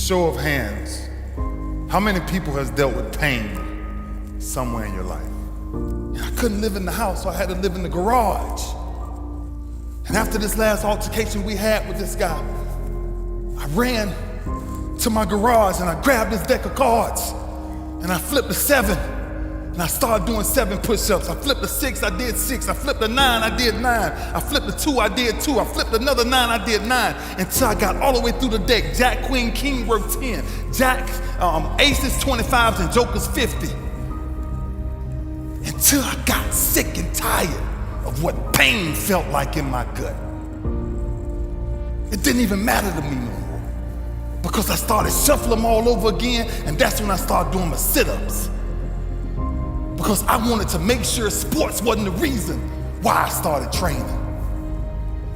Show of hands, how many people has dealt with pain somewhere in your life? And I couldn't live in the house, so I had to live in the garage. And after this last altercation we had with this guy, I ran to my garage and I grabbed this deck of cards and I flipped a 7 and I started doing 7 push-ups. I flipped a 6, I did 6. I flipped a 9, I did 9. I flipped a 2, I did 2. I flipped another 9, I did 9. Until I got all the way through the deck. Jack, Queen, King worked 10. Jack, Aces 25s and Jokers 50. Until I got sick and tired of what pain felt like in my gut. It didn't even matter to me no more because I started shuffling them all over again, and that's when I started doing my sit-ups. Because I wanted to make sure sports wasn't the reason why I started training.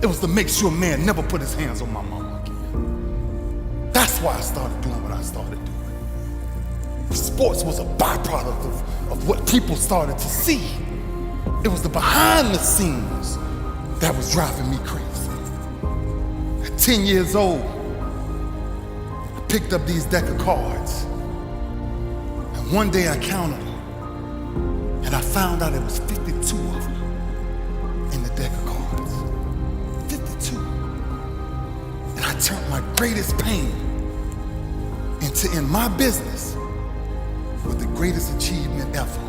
It was to make sure a man never put his hands on my mama again. That's why I started doing what I started doing. Sports was a byproduct of what people started to see. It was the behind the scenes that was driving me crazy. At 10 years old, I picked up these deck of cards. And one day I counted them. And I found out it was 52 of them in the deck of cards. 52. And I turned my greatest pain into, in my business, with the greatest achievement ever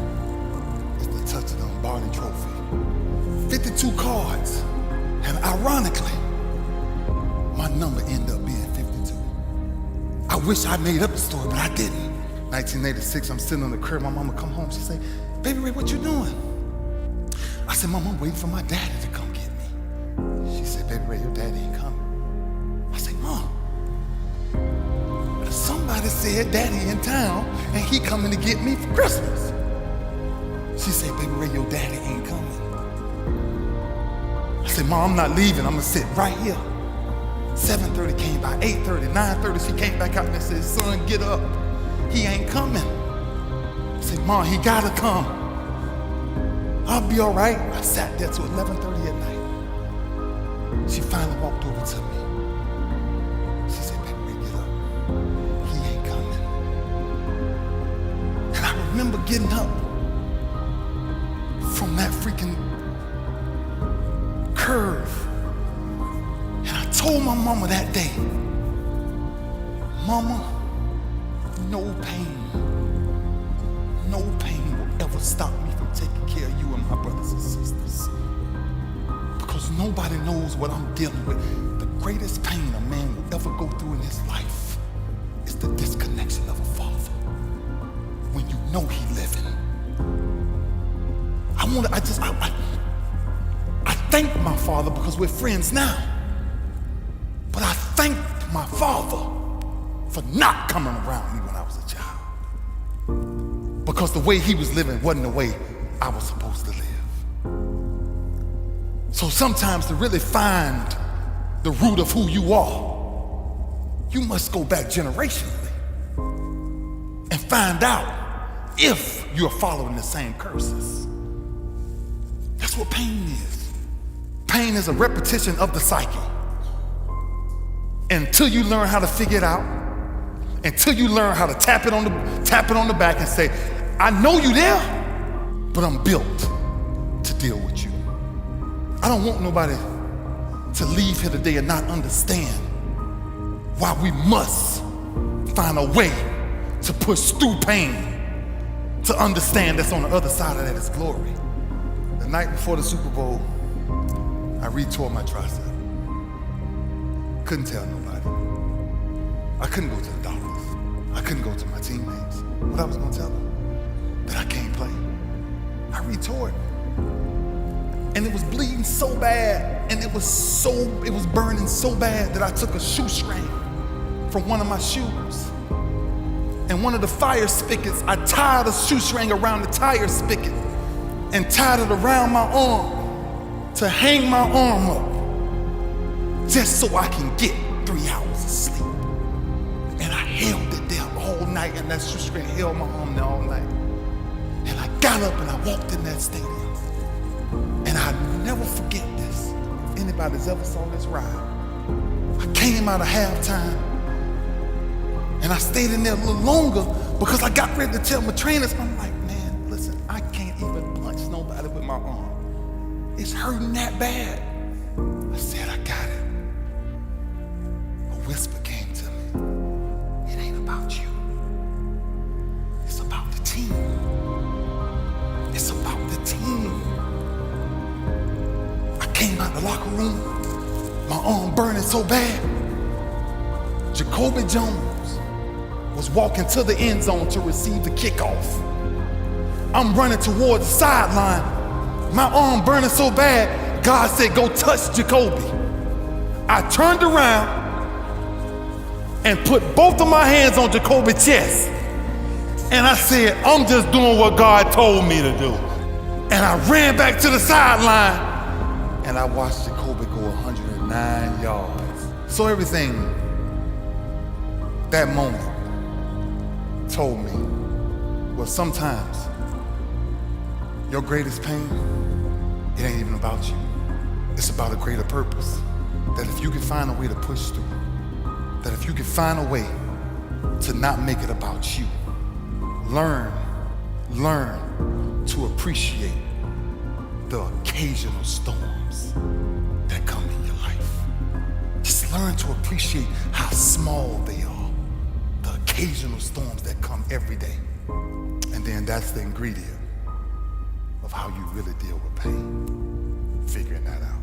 is the touch of the Barney Trophy. 52 cards. And ironically, my number ended up being 52. I wish I made up the story, but I didn't. 1986, I'm sitting on the curb. My mama come home. She say, "Baby Ray, what you doing?" I said, "Mama, I'm waiting for my daddy to come get me." She said, "Baby Ray, your daddy ain't coming." I said, "Mom, somebody said daddy in town and he coming to get me for Christmas." She said, "Baby Ray, your daddy ain't coming." I said, "Mom, I'm not leaving. I'm gonna sit right here." 7:30 came by, 8:30, 9:30, she came back out and said, "Son, get up. He ain't coming." I said, "Mom, he gotta come. I'll be all right." I sat there till 11:30 at night. She finally walked over to me. She said, "Baby Ray, get up. He ain't coming." And I remember getting up from that freaking curve. And I told my mama that day, "Mama, no pain will ever stop me from taking care of you and my brothers and sisters. Because nobody knows what I'm dealing with. The greatest pain a man will ever go through in his life is the disconnection of a father. When you know he living." I thank my father because we're friends now. But I thank my father for not coming around me when I was a child. Because the way he was living wasn't the way I was supposed to live. So sometimes to really find the root of who you are, you must go back generationally and find out if you're following the same curses. That's what pain is. Pain is a repetition of the cycle. Until you learn how to figure it out, until you learn how to tap it on the back and say, "I know you there, but I'm built to deal with you." I don't want nobody to leave here today and not understand why we must find a way to push through pain to understand that's on the other side of that is glory. The night before the Super Bowl, I retore my tricep. Couldn't tell nobody. I couldn't go to the doctors. I couldn't go to my teammates. What I was gonna tell them? That I can't play. I retore it. And it was bleeding so bad, and it was burning so bad that I took a shoestring from one of my shoes. And one of the fire spigots, I tied a shoestring around the tire spigot and tied it around my arm to hang my arm up just so I can get 3 hours of sleep. And I held it there all night, and that shoestring held my arm there all night. And I got up and I walked in that stadium. And I'll never forget this. If anybody's ever saw this ride, I came out of halftime And I stayed in there a little longer because I got ready to tell my trainers, I'm like, man, listen, I can't even punch nobody with my arm. It's hurting that bad. I said, I got it. A whisper came to me. It ain't about you. It's about the team. It's about the team. I came out the locker room, my arm burning so bad. Jacoby Jones was walking to the end zone to receive the kickoff. I'm running towards the sideline. My arm burning so bad, God said, go touch Jacoby. I turned around and put both of my hands on Jacoby's chest. And I said, I'm just doing what God told me to do. And I ran back to the sideline and I watched Jacoby go 109 yards. So everything that moment told me was sometimes your greatest pain, it ain't even about you. It's about a greater purpose. That if you can find a way to push through, that if you can find a way to not make it about you, learn to appreciate the occasional storms that come in your life. Just learn to appreciate how small they are, the occasional storms that come every day. And then that's the ingredient of how you really deal with pain, figuring that out.